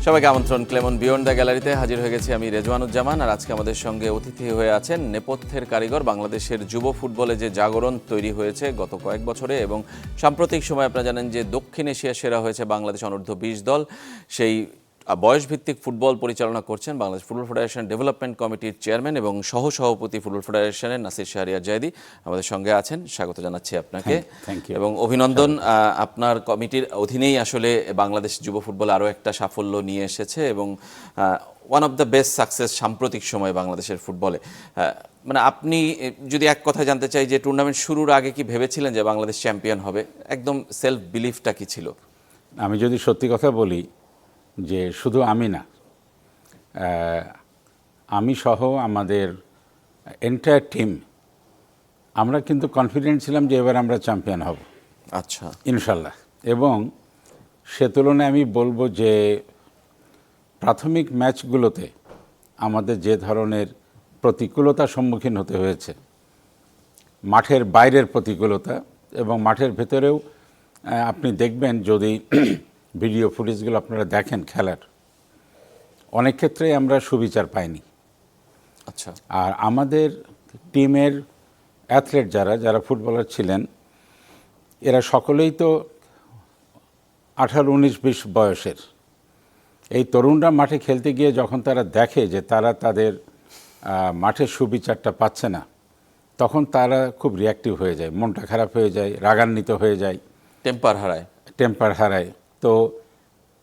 সবাইকে আমন্ত্রণ। Clemon beyond the গ্যালারিতে হাজির হয়ে গেছি আমি রেজওয়ানুজ্জামান। আর আজকে আমাদের সঙ্গে অতিথি হয়ে আছেন নেপথ্যের কারিগর, বাংলাদেশের যুব ফুটবলে যে জাগরণ তৈরি হয়েছে গত কয়েক বছরে এবং সাম্প্রতিক সময় আপনারা জানেন যে দক্ষিণ এশিয়া সেরা হয়েছে বাংলাদেশ অনূর্ধ্ব 20 দল। সেই বয়সভিত্তিক ফুটবল পরিচালনা করছেন বাংলাদেশ ফুটবল ফেডারেশন ডেভেলপমেন্ট কমিটির চেয়ারম্যান এবং সহসভাপতি ফুটবল ফেডারেশনের নাসির শাহরিয়ার জায়েদি আমাদের সঙ্গে আছেন। স্বাগত জানাচ্ছি আপনাকে এবং অভিনন্দন। আপনার কমিটির অধীনেই আসলে বাংলাদেশ যুব ফুটবল আরও একটা সাফল্য নিয়ে এসেছে এবং one of the best success সাম্প্রতিক সময় বাংলাদেশের ফুটবলে। মানে আপনি যদি এক কথা জানতে চাই যে টুর্নামেন্ট শুরুর আগে কি ভেবেছিলেন যে বাংলাদেশ চ্যাম্পিয়ন হবে? একদম সেলফ বিলিফটা কি ছিল? আমি যদি সত্যি কথা বলি যে শুধু আমি না, আমি সহ আমাদের এন্টায়ার টিম আমরা কিন্তু কনফিডেন্ট ছিলাম যে এবার আমরা চ্যাম্পিয়ন হব, আচ্ছা, ইনশাল্লাহ। এবং সে তুলনায় আমি বলবো যে প্রাথমিক ম্যাচগুলোতে আমাদের যে ধরনের প্রতিকূলতার সম্মুখীন হতে হয়েছে, মাঠের বাইরের প্রতিকূলতা এবং মাঠের ভেতরেও, আপনি দেখবেন যদি ভিডিও ফুটেজগুলো আপনারা দেখেন খেলার, অনেক ক্ষেত্রে আমরা সুবিচার পাইনি। আচ্ছা। আর আমাদের টিমের অ্যাথলেট যারা ফুটবলার ছিলেন, এরা সকলেই তো 18, 19, 20 বয়সের। এই তরুণরা মাঠে খেলতে গিয়ে যখন তারা দেখে যে তারা তাদের মাঠের সুবিচারটা পাচ্ছে না, তখন তারা খুব রিঅ্যাক্টিভ হয়ে যায়, মনটা খারাপ হয়ে যায়, রাগান্বিত হয়ে যায়, টেম্পার হারায়। তো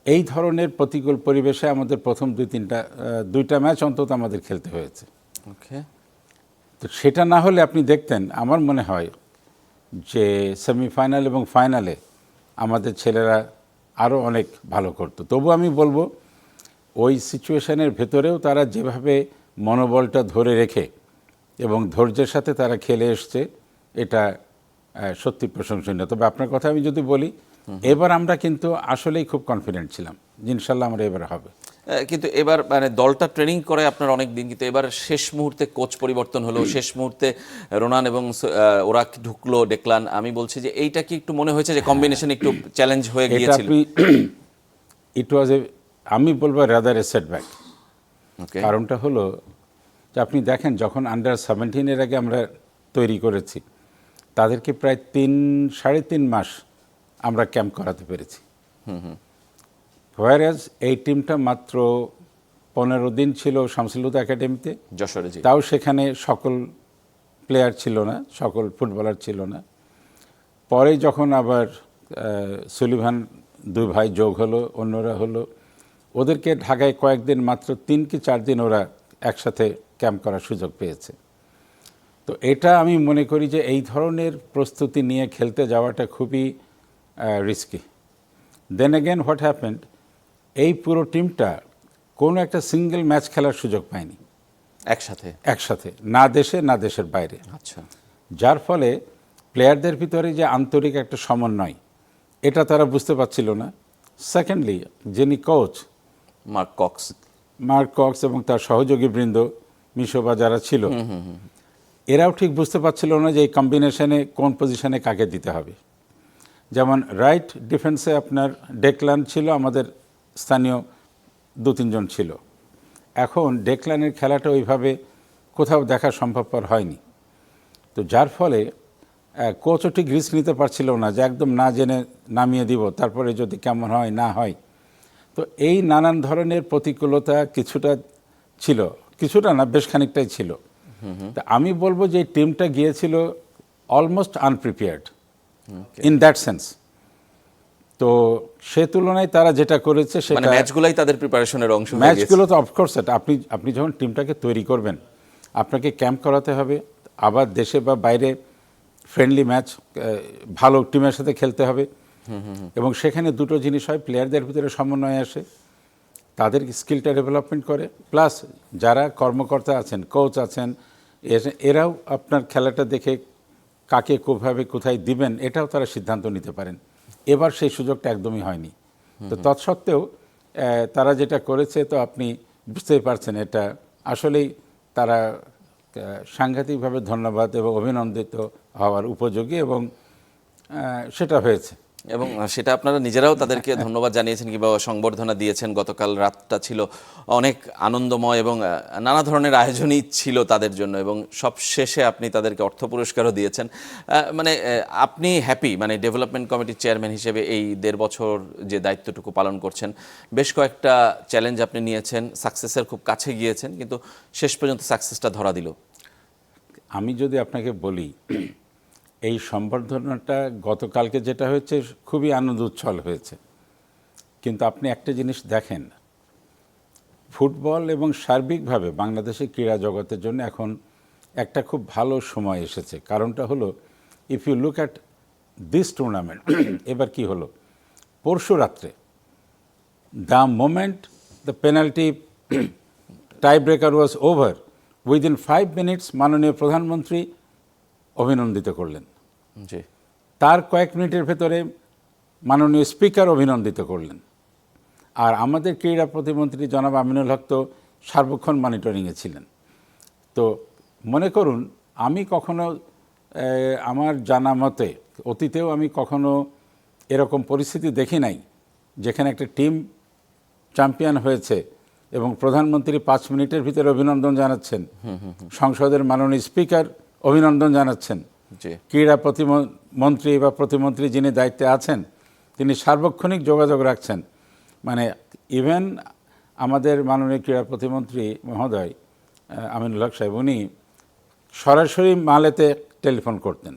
এই ধরনের প্রতিকূল পরিবেশে আমাদের প্রথম দুইটা ম্যাচ অন্তত আমাদের খেলতে হয়েছে। ওকে। তো সেটা না হলে আপনি দেখতেন, আমার মনে হয় যে সেমিফাইনাল এবং ফাইনালে আমাদের ছেলেরা আরও অনেক ভালো করতো। তবু আমি বলবো ওই সিচুয়েশনের ভেতরেও তারা যেভাবে মনোবলটা ধরে রেখে এবং ধৈর্যের সাথে তারা খেলে এসছে, এটা সত্যি প্রশংসনীয়। তবে আপনার কথা আমি যদি বলি, এবার আমরা কিন্তু আসলেই খুব কনফিডেন্ট ছিলাম যে ইনশাল্লাহ আমরা এবার হবে। কিন্তু এবার মানে দলটা ট্রেনিং করে আপনার অনেক দিন, কিন্তু এবার শেষ মুহূর্তে কোচ পরিবর্তন হলো, শেষ মুহূর্তে রোনান এবং ওরা ঢুকলো, ডেকলান। আমি বলছি যে এইটা কি একটু মনে হয়েছে যে কম্বিনেশন একটু চ্যালেঞ্জ হয়ে গিয়েছিল? ইট ওয়াজ আমি বলবো রাদার এ সেটব্যাক। কারণটা হলো যে আপনি দেখেন, যখন আন্ডার-17 আগে আমরা তৈরি করেছি, তাদেরকে প্রায় 3-3.5 মাস আমরা ক্যাম্প করাতে পেরেছি। হোয়ারাজ এই টিমটা মাত্র 15 দিন ছিল শামসুল-হুদা একাডেমিতে, যশোরে। তাও সেখানে সকল প্লেয়ার ছিল না, সকল ফুটবলার ছিল না। পরে যখন আবার সুলিভান 2 ভাই যোগ হলো, অন্যরা হলো, ওদেরকে ঢাকায় কয়েকদিন, মাত্র 3 কি 4 দিন ওরা একসাথে ক্যাম্প করার সুযোগ পেয়েছে। তো এটা আমি মনে করি যে এই ধরনের প্রস্তুতি নিয়ে খেলতে যাওয়াটা খুবই risky. Then again what happened, এই পুরো টিমটা কোনো একটা সিঙ্গেল ম্যাচ খেলার সুযোগ পায়নি একসাথে, না দেশে না দেশের বাইরে। আচ্ছা। যার ফলে প্লেয়ারদের ভিতরে যে আন্তরিক একটা সমন্বয়, এটা তারা বুঝতে পারছিল না। সেকেন্ডলি, যিনি কোচ মার্ক কক্স এবং তার সহযোগী বৃন্দ মিশোবা যারা ছিল, এরাও ঠিক বুঝতে পারছিল না যে এই কম্বিনেশনে কোন পজিশনে কাকে দিতে হবে। যেমন রাইট ডিফেন্সে আপনার ডেকলান ছিল, আমাদের স্থানীয় 2-3 জন ছিল। এখন ডেকলানের খেলাটা ওইভাবে কোথাও দেখা সম্ভবপর হয়নি। তো যার ফলে কোচও ঠিক রিস্ক নিতে পারছিল না যে একদম না জেনে নামিয়ে দিব, তারপরে যদি কেমন হয় না হয়। তো এই নানান ধরনের প্রতিকূলতা কিছুটা না, বেশ খানিকটাই ছিল। তা আমি বলবো যে এই টিমটা গিয়েছিল almost unprepared in that sense. তো সে তুলনায় তারা যেটা করেছে সেটা ম্যাচগুলোই তাদের প্রিপারেশনের অংশ। ম্যাচগুলো তো অফকোর্স আপনি যখন টিমটাকে তৈরি করবেন, আপনাকে ক্যাম্প করাতে হবে, আবার দেশে বা বাইরে ফ্রেন্ডলি ম্যাচ ভালো টিমের সাথে খেলতে হবে। এবং সেখানে দুটো জিনিস হয়, প্লেয়ারদের ভিতরে সমন্বয় আসে, তাদের স্কিলটা ডেভেলপমেন্ট করে, প্লাস যারা কর্মকর্তা আছেন, কোচ আছেন, এরাও আপনার খেলাটা দেখে কাকে কোথায় দিবেন এটাও তারা সিদ্ধান্ত নিতে পারেন। এবার সেই সুযোগটা একদমই হয়নি। তো তৎসত্ত্বেও তারা যেটা করেছে, তো আপনি বুঝতেই পারছেন, এটা আসলেই তারা সাংঘাতিকভাবে ধন্যবাদ এবং অভিনন্দিত হওয়ার উপযোগী, এবং সেটা হয়েছে। এবং সেটা আপনারা নিজেরাও তাদেরকে ধন্যবাদ জানিয়েছেন কিংবা সংবর্ধনা দিয়েছেন। গতকাল রাতটা ছিল অনেক আনন্দময় এবং নানা ধরনের আয়োজনই ছিল তাদের জন্য, এবং সব শেষে আপনি তাদেরকে অর্থ পুরস্কারও দিয়েছেন। মানে আপনি হ্যাপি, মানে ডেভেলপমেন্ট কমিটির চেয়ারম্যান হিসেবে এই 1.5 বছর যে দায়িত্বটুকু পালন করছেন, বেশ কয়েকটা চ্যালেঞ্জ আপনি নিয়েছেন, সাকসেসের খুব কাছে গিয়েছেন, কিন্তু শেষ পর্যন্ত সাকসেসটা ধরা দিল। আমি যদি আপনাকে বলি, এই সম্বর্ধনাটা গতকালকে যেটা হয়েছে খুবই আনন্দ উচ্ছল হয়েছে, কিন্তু আপনি একটা জিনিস দেখেন, ফুটবল এবং সার্বিকভাবে বাংলাদেশের ক্রীড়া জগতের জন্য এখন একটা খুব ভালো সময় এসেছে। কারণটা হলো, if you look at this tournament, এবার কি হলো, পরশু রাত্রে the moment the penalty tie breaker was over, within 5 minutes মাননীয় প্রধানমন্ত্রী অভিনন্দিত করলেন। জি, তার কয়েক মিনিটের ভেতরে মাননীয় স্পিকার অভিনন্দিত করলেন। আর আমাদের ক্রীড়া প্রতিমন্ত্রী জনাব আমিনুল হক তো সার্বক্ষণ মনিটরিংয়ে ছিলেন। তো মনে করুন, আমি কখনো আমার জানা মতে অতীতেও আমি কখনো এরকম পরিস্থিতি দেখি নাই যেখানে একটা টিম চ্যাম্পিয়ন হয়েছে এবং প্রধানমন্ত্রী 5 মিনিটের ভিতরে অভিনন্দন জানাচ্ছেন, সংসদের মাননীয় স্পিকার অভিনন্দন জানাচ্ছেন, জি, ক্রীড়া প্রতিমন্ত্রী বা প্রতিমন্ত্রী যিনি দায়িত্বে আছেন তিনি সার্বক্ষণিক যোগাযোগ রাখছেন। মানে ইভেন আমাদের মাননীয় ক্রীড়া প্রতিমন্ত্রী মহোদয় আমিনুল হক সাহেব, উনি সরাসরি মালেতে টেলিফোন করতেন,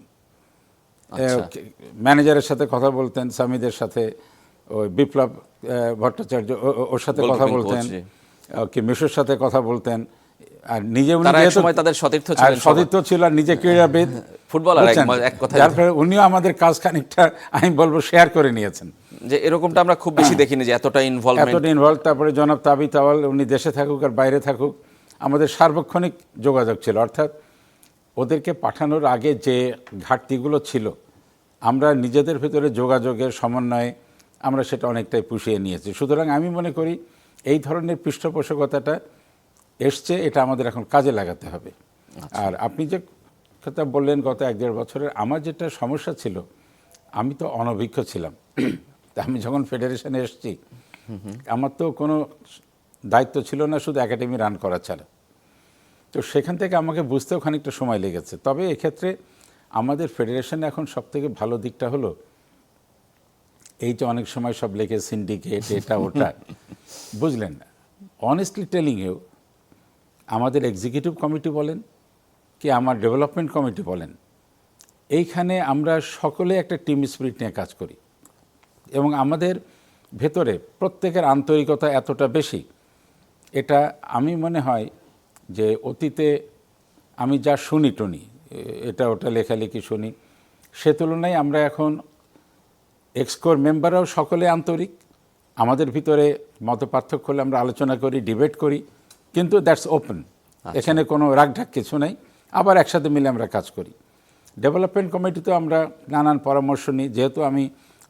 ম্যানেজারের সাথে কথা বলতেন, সামিদের সাথে, ওই বিপ্লব ভট্টাচার্য ওর সাথে কথা বলতেন, মিশোর সাথে কথা বলতেন। আর নিজে উনি তাদের সতীর্থ ছিল, আর নিজে ক্রীড়াবিদ, ফুটবলার, এক কথা। যার ফলে উনিও আমাদের কাজ খানিকটা আমি বলবো শেয়ার করে নিয়েছেন। যে এরকমটা আমরা খুব বেশি দেখিনি যে এতটা ইনভলভ। তারপরে জনাব তাবি তাওয়াল, উনি দেশে থাকুক আর বাইরে থাকুক, আমাদের সার্বক্ষণিক যোগাযোগ ছিল। অর্থাৎ ওদেরকে পাঠানোর আগে যে ঘাটতিগুলো ছিল, আমরা নিজেদের ভিতরে যোগাযোগের সমন্বয়ে আমরা সেটা অনেকটাই পুষিয়ে নিয়েছি। সুতরাং আমি মনে করি এই ধরনের পৃষ্ঠপোষকতাটা এসছে, এটা আমাদের এখন কাজে লাগাতে হবে। আর আপনি যে কথা বললেন গত 1-1.5 বছরের, আমার যেটা সমস্যা ছিল, আমি তো অনভিজ্ঞ ছিলাম। আমি যখন ফেডারেশনে এসেছি, আমার তো কোনো দায়িত্ব ছিল না শুধু একাডেমি রান করা ছাড়া। তো সেখান থেকে আমাকে বুঝতেও খানিকটা সময় লেগেছে। তবে এক্ষেত্রে আমাদের ফেডারেশনে এখন সবথেকে ভালো দিকটা হলো, এই যে অনেক সময় সব লেখে সিন্ডিকেট এটা ওটা, বুঝলেন না, অনেস্টলি টেলিং ইউ, আমাদের এক্সিকিউটিভ কমিটি বলেন কি আমার ডেভেলপমেন্ট কমিটি বলেন, এইখানে আমরা সকলে একটা টিম স্পিরিট নিয়ে কাজ করি এবং আমাদের ভেতরে প্রত্যেকের আন্তরিকতা এতটা বেশি, এটা আমি মনে হয় যে অতীতে আমি যা শুনি টুনি, এটা ওটা লেখালেখি শুনি, সে তুলনায় আমরা এখন এক্সকোর মেম্বাররাও সকলে আন্তরিক। আমাদের ভিতরে মত পার্থক্য হলে আমরা আলোচনা করি, ডিবেট করি, কিন্তু দ্যাটস ওপেন, এখানে কোনো রাগঢাক কিছু নাই। আবার একসাথে মিলে আমরা কাজ করি। ডেভেলপমেন্ট কমিটিতেও আমরা নানান পরামর্শ নিই, যেহেতু আমি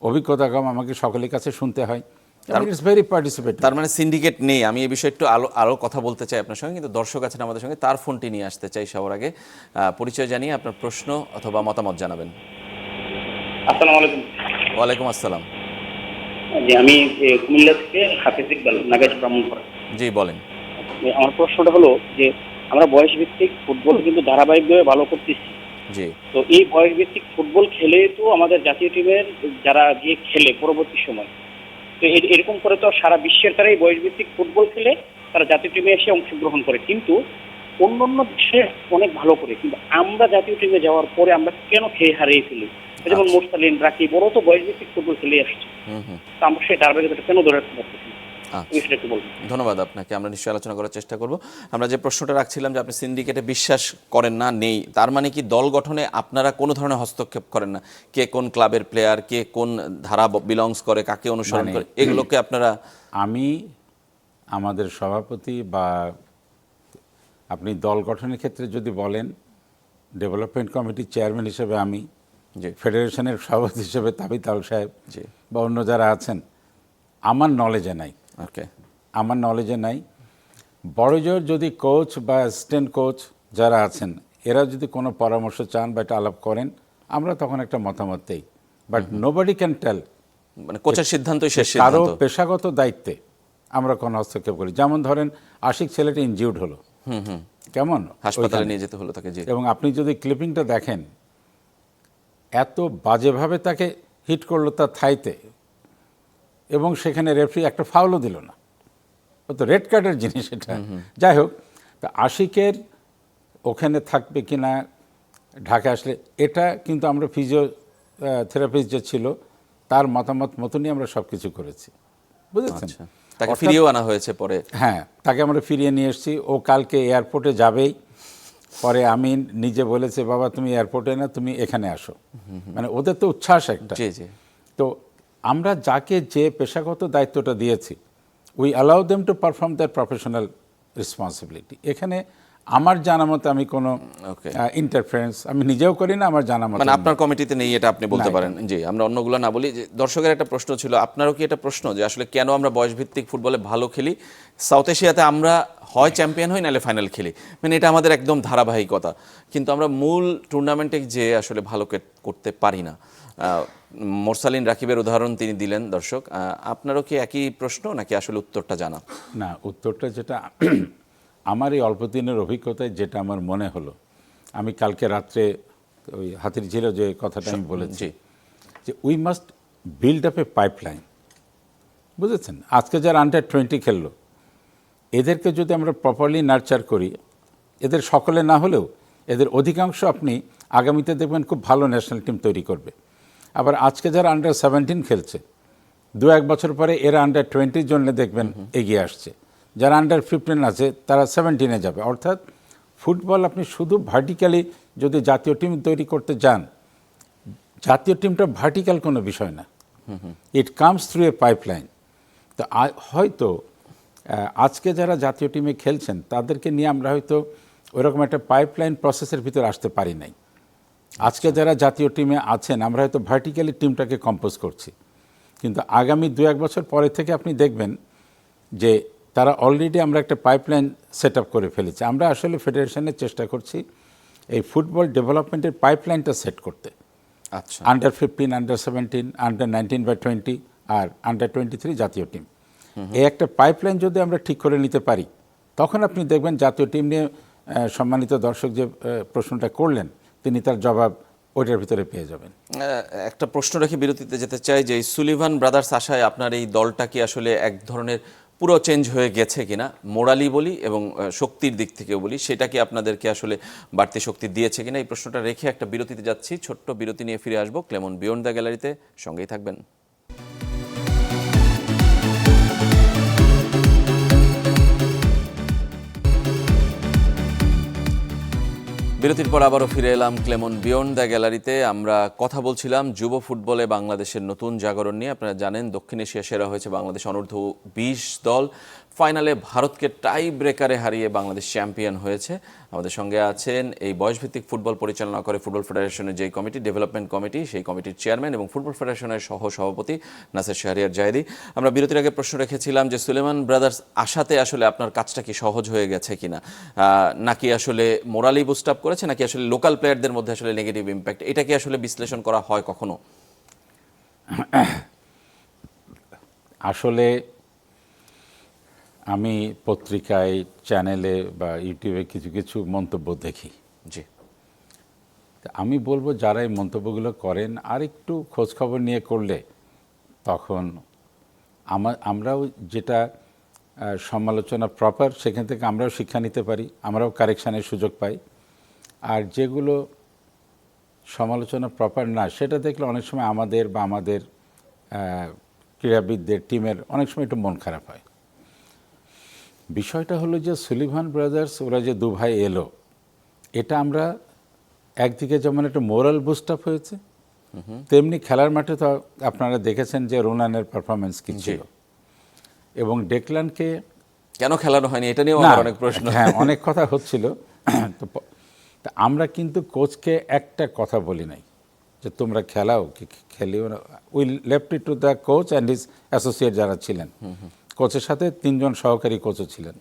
অভিজ্ঞতা কম, আমাকে সকলের কাছে শুনতে হয়। It's very participate. তার মানে সিন্ডিকেট নেই। আমি এই বিষয়ে একটু আরও কথা বলতে চাই আপনার সঙ্গে, কিন্তু দর্শক আছেন আমাদের সঙ্গে, তার ফোনটি নিয়ে আসতে চাই। সবার আগে পরিচয় জানিয়ে আপনার প্রশ্ন অথবা মতামত জানাবেন। আসসালামু আলাইকুম। ওয়ালাইকুম আসসালাম। জি, আমি কুমিল্লা থেকে হাফিজ ইকবাল, নাগাইশ ব্রাহ্মণপাড়া। জি বলেন। আমার প্রশ্নটা হলো যে আমরা বয়স ভিত্তিক ফুটবল কিন্তু ধারাবাহিকভাবে ভালো করতেছি। জি। তো এই বয়স ভিত্তিক ফুটবল খেলে তো আমাদের জাতীয় টিমের যারা গিয়ে খেলে পরবর্তী সময়, তো এরকম করে তো সারা বিশ্বের তারা এই বয়স ভিত্তিক ফুটবল খেলে তারা জাতীয় টিমে এসে অংশগ্রহণ করে, কিন্তু অন্য দেশে অনেক ভালো করে, কিন্তু আমরা জাতীয় টিমে যাওয়ার পরে আমরা কেন খেয়ে হারিয়ে ফেলি? যেমন মোরসালিন, রাকিব, বড় তো বয়স ভিত্তিক ফুটবল খেলে আসছে, তো আমরা সেই ধারাবাহিকতা কেন ধরে রাখতে পারতেছি? ধন্যবাদ আপনাকে। আমরা নিশ্চয়ই আলোচনা করার চেষ্টা করব। আমরা যে প্রশ্নটা রাখছিলাম যে আপনি সিন্ডিকেটে বিশ্বাস করেন না, নেই, তার মানে কি দল গঠনে আপনারা কোনো ধরনের হস্তক্ষেপ করেন না? কে কোন ক্লাবের প্লেয়ার, কে কোন ধারা বিলংস করে, কাকে অনুসরণ করে, এগুলোকে আপনারা? আমি আমাদের সভাপতি বা আপনি দল গঠনের ক্ষেত্রে যদি বলেন, ডেভেলপমেন্ট কমিটির চেয়ারম্যান হিসেবে আমি, ফেডারেশনের সভাপতি হিসেবে তাবিত আল সাহেব বা অন্য যারা আছেন, আমার নলেজে নাই। ওকে, আমার নলেজে নাই। বড়জোর যদি কোচ বা অ্যাসিস্ট্যান্ট কোচ যারা আছেন, এরা যদি কোনো পরামর্শ চান বা এটা আলাপ করেন, আমরা তখন একটা মতামত দেই, বাট নোবডি ক্যান টেল মানে কোচের সিদ্ধান্তই শেষ কারো সিদ্ধান্ত। পেশাগত দায়িত্বে আমরা কোনো হস্তক্ষেপ করি। যেমন ধরেন আশিক ছেলেটা ইনজিউর্ড হলো, কেমন হাসপাতালে ওইখানে। নিয়ে যেতে হলো তাকে, জি। এবং আপনি যদি ক্লিপিংটা দেখেন, এত বাজেভাবে তাকে হিট করলো তার থাইতে, এবং সেখানে রেফারি একটা ফাউলও দিল না। ও তো রেড কার্ডের জিনিস এটা। যাই হোক, তা আশিকের ওখানে থাকবে কিনা ঢাকা আসলে, এটা কিন্তু আমরা ফিজিওথেরাপিস্ট যে ছিল তার মতামত মতনই আমরা সব কিছু করেছি, বুঝেছেন। আচ্ছা, তাকে ফিরিয়েও আনা হয়েছে পরে। হ্যাঁ, তাকে আমরা ফিরিয়ে নিয়ে এসেছি। ও কালকে এয়ারপোর্টে যাবেই। পরে আমি নিজে বলেছি, বাবা তুমি এয়ারপোর্টে না, তুমি এখানে আসো। মানে ওদের তো উচ্ছ্বাস একটা। জি জি। তো আমরা যাকে যে পেশাগত দায়িত্বটা দিয়েছি, we allow them to perform their professional responsibility. এখানে আমার জানা মতে আমি কোনো ইন্টারফারেন্স আমি নিজেও করি না, আমার জানা মতে মানে আপনার কমিটিতে নেই এটা আপনি বলতে না, পারেন। জি, আমরা অন্যগুলো না বলি। যে দর্শকের একটা প্রশ্ন ছিল, আপনারও কি এটা প্রশ্ন যে আসলে কেন আমরা বয়সভিত্তিক ফুটবলে ভালো খেলি, সাউথ এশিয়াতে আমরা হয় চ্যাম্পিয়ন হই নাহলে ফাইনাল খেলি, মানে এটা আমাদের একদম ধারাবাহিকতা, কিন্তু আমরা মূল টুর্নামেন্টে যে আসলে ভালো করতে পারি না। মোরসালিন রাকিবের উদাহরণ তিনি দিলেন। দর্শক, আপনারও কি একই প্রশ্ন নাকি আসলে উত্তরটা জানা? না, উত্তরটা যেটা আমার এই অল্প দিনের অভিজ্ঞতায় যেটা আমার মনে হলো, আমি কালকে রাত্রে ওই হাতির ঝিলে যে কথাটা আমি বলেছি, যে we must build up A pipeline, বুঝেছেন। আজকে যারা আন্ডার-20 খেললো, এদেরকে যদি আমরা প্রপারলি নার্চার করি, এদের সকলে না হলেও এদের অধিকাংশ আপনি আগামীতে দেখবেন খুব ভালো ন্যাশনাল টিম তৈরি করবে। আবার আজকে যারা আন্ডার-17 খেলছে, 2-1 বছর পরে এরা আন্ডার-20 জন্য দেখবেন এগিয়ে আসছে। যারা আন্ডার-15 আছে তারা 17-এ যাবে। অর্থাৎ ফুটবল আপনি শুধু ভার্টিক্যালি যদি জাতীয় টিম তৈরি করতে যান, জাতীয় টিমটা ভার্টিক্যাল কোনো বিষয় না, it comes through a pipeline. তো হয়তো আজকে যারা জাতীয় টিমে খেলছেন তাদেরকে নিয়ে আমরা হয়তো ওইরকম একটা পাইপলাইন প্রসেসের ভিতরে আসতে পারি নাই। আজকে যারা জাতীয় টিমে আছেন আমরা হয়তো ভার্টিক্যালি টিমটাকে কম্পোজ করছি, কিন্তু আগামী 2-1 বছর পরে থেকে আপনি দেখবেন যে তারা অলরেডি আমরা একটা পাইপলাইন সেট আপ করে ফেলেছি। আমরা আসলে ফেডারেশনের চেষ্টা করছি এই ফুটবল ডেভেলপমেন্টের পাইপলাইনটা সেট করতে। আচ্ছা, আন্ডার-15, আন্ডার-17, আন্ডার-19/20 আর আন্ডার-23 জাতীয় টিম, এই একটা পাইপলাইন যদি আমরা ঠিক করে নিতে পারি, তখন আপনি দেখবেন জাতীয় টিম নিয়ে সম্মানিত দর্শক যে প্রশ্নটা করলেন তিনি তার জবাব ওইটার ভিতরে পেয়ে যাবেন। একটা প্রশ্ন রেখে বিরতিতে যেতে চাই যে সুলিভান ব্রাদার্স আশায় আপনার এই দলটা কি আসলে এক ধরনের পুরো চেঞ্জ হয়ে গেছে কিনা, মোরালি বলি এবং শক্তির দিক থেকেও বলি, সেটা কি আপনাদেরকে আসলে বাড়তি শক্তি দিয়েছে কিনা, এই প্রশ্নটা রেখে একটা বিরতিতে যাচ্ছি। ছোট্ট বিরতি নিয়ে ফিরে আসবো ক্লেমন বিয়ন্ড দ্য গ্যালারিতে, সঙ্গেই থাকবেন। বিরতির পর আবারও ফিরে এলাম ক্লেমন বিয়ন্ড দ্য গ্যালারিতে। আমরা কথা বলছিলাম যুব ফুটবলে বাংলাদেশের নতুন জাগরণ নিয়ে। আপনারা জানেন দক্ষিণ এশিয়া সেরা হয়েছে বাংলাদেশ অনূর্ধ্ব-20 দল। ফাইনালে ভারতকে টাই ব্রেকারে হারিয়ে বাংলাদেশ চ্যাম্পিয়ন হয়েছে। আমাদের সঙ্গে আছেন এই বয়সভিত্তিক ফুটবল পরিচালনা করে ফুটবল ফেডারেশনের যেই কমিটি, ডেভেলপমেন্ট কমিটি, সেই কমিটির চেয়ারম্যান এবং ফুটবল ফেডারেশনের সহ-সভাপতি নাসির শাহরিয়ার জায়েদি। আমরা বিরতির আগে প্রশ্ন রেখেছিলাম যে সুলেমান ব্রাদার্স আশাতে আসলে আপনার কাজটা কি সহজ হয়ে গেছে কিনা, নাকি আসলে মোরালি বুস্ট আপ করেছে, নাকি আসলে লোকাল প্লেয়ারদের মধ্যে আসলে নেগেটিভ ইম্প্যাক্ট, এটা কি আসলে বিশ্লেষণ করা হয় কখনো? আসলে আমি পত্রিকায়, চ্যানেলে বা ইউটিউবে কিছু কিছু মন্তব্য দেখি। জি, আমি বলবো যারা এই মন্তব্যগুলো করেন আর একটু খোঁজখবর নিয়ে করলে তখন আমরাও যেটা সমালোচনা প্রপার সেখান থেকে আমরাও শিক্ষা নিতে পারি, আমরাও কারেকশানের সুযোগ পাই। আর যেগুলো সমালোচনা প্রপার না সেটা দেখলে অনেক সময় আমাদের বা আমাদের ক্রীড়াবিদদের টিমের অনেক সময় একটু মন খারাপ হয়। বিষয়টা হলো যে সুলিভান ব্রাদার্স ওরা যে দু ভাই এলো, এটা আমরা একদিকে যেমন একটা মোরাল বুস্ট আপ হয়েছে, তেমনি খেলার মাঠে তো আপনারা দেখেছেন যে রোনানের পারফরমেন্স কি ছিল, এবং ডেকলানকে কেন খেলানো হয়নি এটা নিয়েও আমার অনেক প্রশ্ন। হ্যাঁ, অনেক কথা হচ্ছিল। তো আমরা কিন্তু কোচকে একটা কথা বলি নাই যে তোমরা খেলাও কি খেলিও না। We left it to the coach and his associate যারা ছিলেন, কোচের সাথে 3 জন সহকারী কোচও ছিলেন।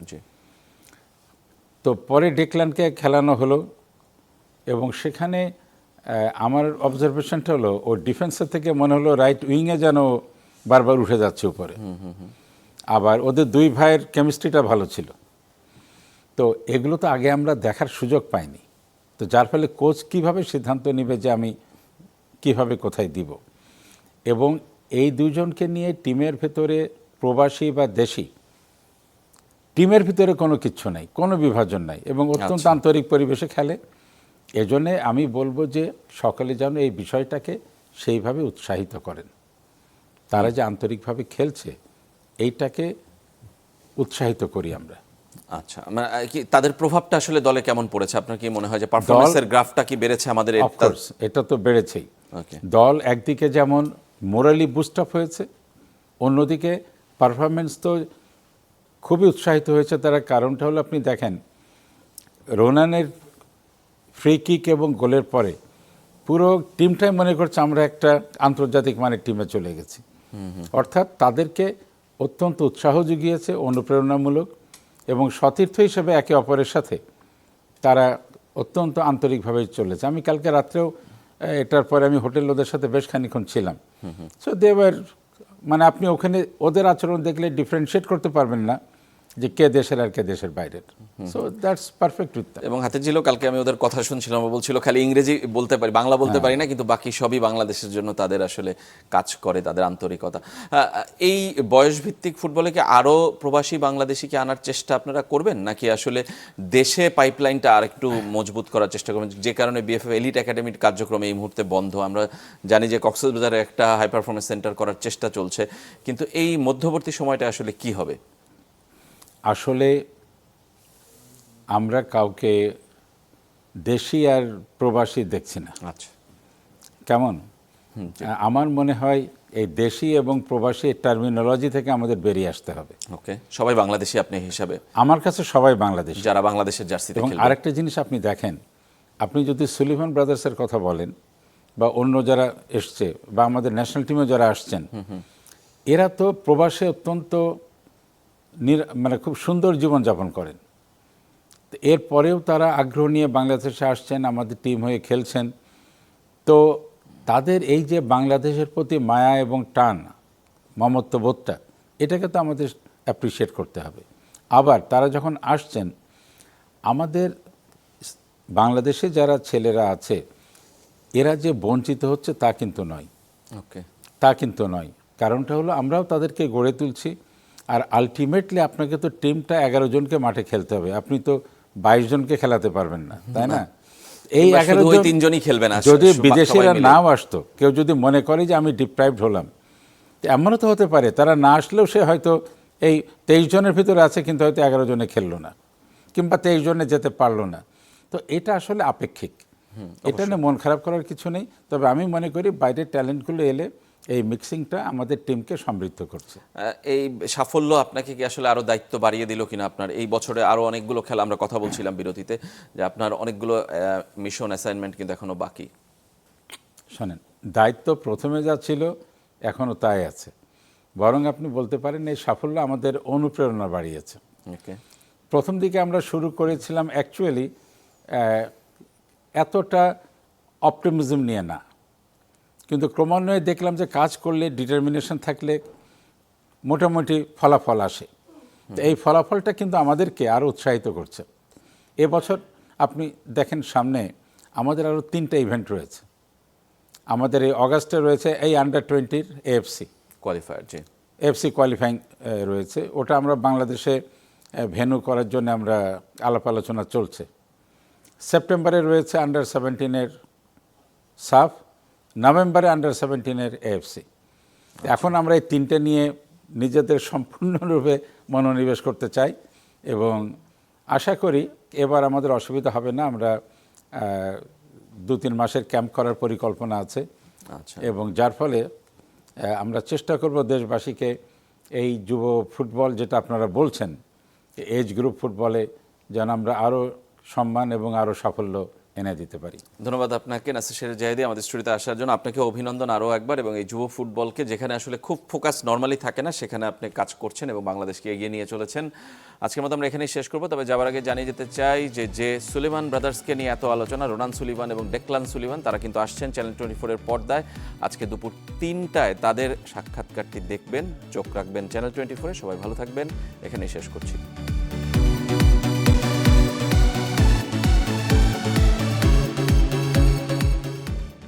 তো পরে ডেকলানকে খেলানো হলো, এবং সেখানে আমার অবজারভেশনটা হলো ও ডিফেন্সের থেকে মনে হলো রাইট উইংয়ে যেন বারবার উঠে যাচ্ছে উপরে। আবার ওদের দুই ভাইয়ের কেমিস্ট্রিটা ভালো ছিল। তো এগুলো তো আগে আমরা দেখার সুযোগ পাইনি। তো যার ফলে কোচ কিভাবে সিদ্ধান্ত নেবে যে আমি কিভাবে কোথায় দিব, এবং এই দুজনকে নিয়ে টিমের ভেতরে প্রবাসী বা দেশি টিমের ভিতরে কোনো কিচ্ছু নাই, কোনো বিভাজন নাই, এবং অত্যন্ত আন্তরিক পরিবেশে খেলে। এজন্যে আমি বলবো যে সকলে যেন এই বিষয়টাকে সেইভাবে উৎসাহিত করেন। তারা যে আন্তরিকভাবে খেলছে এইটাকে উৎসাহিত করি আমরা। আচ্ছা, মানে কি তাদের প্রভাবটা আসলে দলে কেমন পড়েছে? আপনার কি মনে হয় যে পারফরম্যান্সের গ্রাফটা কি বেড়েছে আমাদের? অফকোর্স এটা তো বেড়েছেই। ওকে, দল একদিকে যেমন মোরালি বুস্ট আপ হয়েছে, অন্যদিকে পারফরমেন্স তো খুবই উৎসাহিত হয়েছে তারা। কারণটা হলো আপনি দেখেন রোনানের ফ্রি কিক এবং গোলের পরে পুরো টিমটাই মনে করছে আমরা একটা আন্তর্জাতিক মানের টিমে চলে গেছি। অর্থাৎ তাদেরকে অত্যন্ত উৎসাহ জুগিয়েছে, অনুপ্রেরণামূলক, এবং সতীর্থ হিসেবে একে অপরের সাথে তারা অত্যন্ত আন্তরিকভাবে চলেছে। আমি কালকে রাত্রেও এটার পরে আমি হোটেল ওদের সাথে বেশ খানিক্ষণ ছিলাম। সো দেওয়ার মানে আপনি ওখানে ওদের আচরণ দেখলে ডিফারেন্সিয়েট করতে পারবেন না যে কে দেশের আর কে দেশের বাইরের। So that's perfect with that. এবং হাতে ছিল কালকে আমি ওদের কথা শুনছিলাম, বলছিল খালি ইংরেজি বলতে পারি, বাংলা বলতে পারি না, কিন্তু বাকি সবই বাংলাদেশের জন্য তাদের আসলে কাজ করে, তাদের আন্তরিকতা। এই বয়সভিত্তিক ফুটবলে কি আরও প্রবাসী বাংলাদেশিকে আনার চেষ্টা আপনারা করবেন, নাকি আসলে দেশে পাইপলাইনটা আর একটু মজবুত করার চেষ্টা করবেন? যে কারণে বিএফএফ এলিট একাডেমির কার্যক্রম এই মুহূর্তে বন্ধ। আমরা জানি যে কক্সবাজারে একটা হাই পারফরমেন্স সেন্টার করার চেষ্টা চলছে, কিন্তু এই মধ্যবর্তী সময়টা আসলে কি হবে? আসলে আমরা কাউকে দেশি আর প্রবাসী দেখছি না। আচ্ছা, কেমন? আমার মনে হয় এই দেশি এবং প্রবাসী টার্মিনোলজি থেকে আমাদের বেরিয়ে আসতে হবে। ওকে, সবাই বাংলাদেশি আপনি হিসাবে? আমার কাছে সবাই বাংলাদেশি। যারা বাংলাদেশের জার্সিতে এবং খেলবে। আরেকটা জিনিস আপনি দেখেন, আপনি যদি সুলিভান ব্রাদার্সের কথা বলেন বা অন্য যারা এসছে বা আমাদের ন্যাশনাল টিমে যারা আসছেন, এরা তো প্রবাসে অত্যন্ত মানে খুব সুন্দর জীবনযাপন করেন। এরপরেও তারা আগ্রহ নিয়ে বাংলাদেশে আসছেন, আমাদের টিম হয়ে খেলছেন। তো তাদের এই যে বাংলাদেশের প্রতি মায়া এবং টান, মমত্ববোধটা, এটাকে তো আমাদের অ্যাপ্রিসিয়েট করতে হবে। আবার তারা যখন আসছেন, আমাদের বাংলাদেশে যারা ছেলেরা আছে এরা যে বঞ্চিত হচ্ছে তা কিন্তু নয়। ওকে, তা কিন্তু নয়। কারণটা হলো আমরাও তাদেরকে গড়ে তুলছি। আর আলটিমেটলি আপনাকে তো টিমটা 11 জনকে মাঠে খেলতে হবে, আপনি তো 22 জনকে খেলাতে পারবেন না, তাই না? এই 11 জন 3 জনই খেলবে না। যদি বিদেশিরা নাও আসতো, কেউ যদি মনে করে যে আমি ডিপ্রাইভড হলাম, এমনও তো হতে পারে তারা না আসলেও সে হয়তো এই 23 জনের ভিতরে আছে, কিন্তু হয়তো 11 জনে খেললো না, কিংবা 23 জনে যেতে পারলো না। তো এটা আসলে আপেক্ষিক, এটা নিয়ে মন খারাপ করার কিছু নেই। তবে আমি মনে করি বাইরের ট্যালেন্টগুলো এলে এই মিক্সিংটা আমাদের টিমকে সমৃদ্ধ করছে। এই সাফল্য আপনাকে কি আসলে আরো দায়িত্ব বাড়িয়ে দিল কিনা? আপনার এই বছরে আরো অনেকগুলো খেলা, আমরা কথা বলছিলাম বিরতিতে, যে আপনার অনেকগুলো মিশন অ্যাসাইনমেন্ট কিন্তু এখনো বাকি। শোনেন, দায়িত্ব প্রথমে যা ছিল এখনও তাই আছে, বরং আপনি বলতে পারেন এই সাফল্য আমাদের অনুপ্রেরণা বাড়িয়েছে। ওকে, প্রথম দিকে আমরা শুরু করেছিলাম অ্যাকচুয়ালি এতটা অপটিমিজম নিয়ে না, কিন্তু ক্রমান্বয়ে দেখলাম যে কাজ করলে, ডিটারমিনেশন থাকলে মোটামুটি ফলাফল আসে। তো এই ফলাফলটা কিন্তু আমাদেরকে আরও উৎসাহিত করছে। এবছর আপনি দেখেন সামনে আমাদের আরও 3টা ইভেন্ট রয়েছে। আমাদের এই অগাস্টে রয়েছে এই আন্ডার-20 এএফসি কোয়ালিফায়ার, জি, এএফসি কোয়ালিফাইং রয়েছে। ওটা আমরা বাংলাদেশে ভেন্যু করার জন্য আমরা আলাপ আলোচনা চলছে। সেপ্টেম্বরে রয়েছে আন্ডার-17 সাফ, নভেম্বরে আন্ডার-17 এএফসি। এখন আমরা এই 3টে নিয়ে নিজেদের সম্পূর্ণরূপে মনোনিবেশ করতে চাই, এবং আশা করি এবার আমাদের অসুবিধা হবে না। আমরা 2-3 মাসের ক্যাম্প করার পরিকল্পনা আছে। আচ্ছা, এবং যার ফলে আমরা চেষ্টা করব দেশবাসীকে এই যুব ফুটবল, যেটা আপনারা বলছেন এজ গ্রুপ ফুটবলে, যেন আমরা আরও সম্মান এবং আরও সাফল্য এনে দিতে পারি। ধন্যবাদ আপনাকে নাসির শের জাহিদি আমাদের স্টুডিওতে আসার জন্য। আপনাকে অভিনন্দন আরও একবার, এবং এই যুব ফুটবলকে যেখানে আসলে খুব ফোকাস নর্মালি থাকে না, সেখানে আপনি কাজ করছেন এবং বাংলাদেশকে এগিয়ে নিয়ে চলেছেন। আজকের মতো আমরা এখানেই শেষ করবো, তবে যাওয়ার আগে জানিয়ে যেতে চাই যে সুলিভান ব্রাদার্সকে নিয়ে এত আলোচনা, রোনান সুলিভান এবং ডেকলান সুলিভান, তারা কিন্তু আসছেন চ্যানেল 24-এর পর্দায় আজকে দুপুর 3টায়। তাদের সাক্ষাৎকারটি দেখবেন, চোখ রাখবেন চ্যানেল 24-এ। সবাই ভালো থাকবেন, এখানেই শেষ করছি।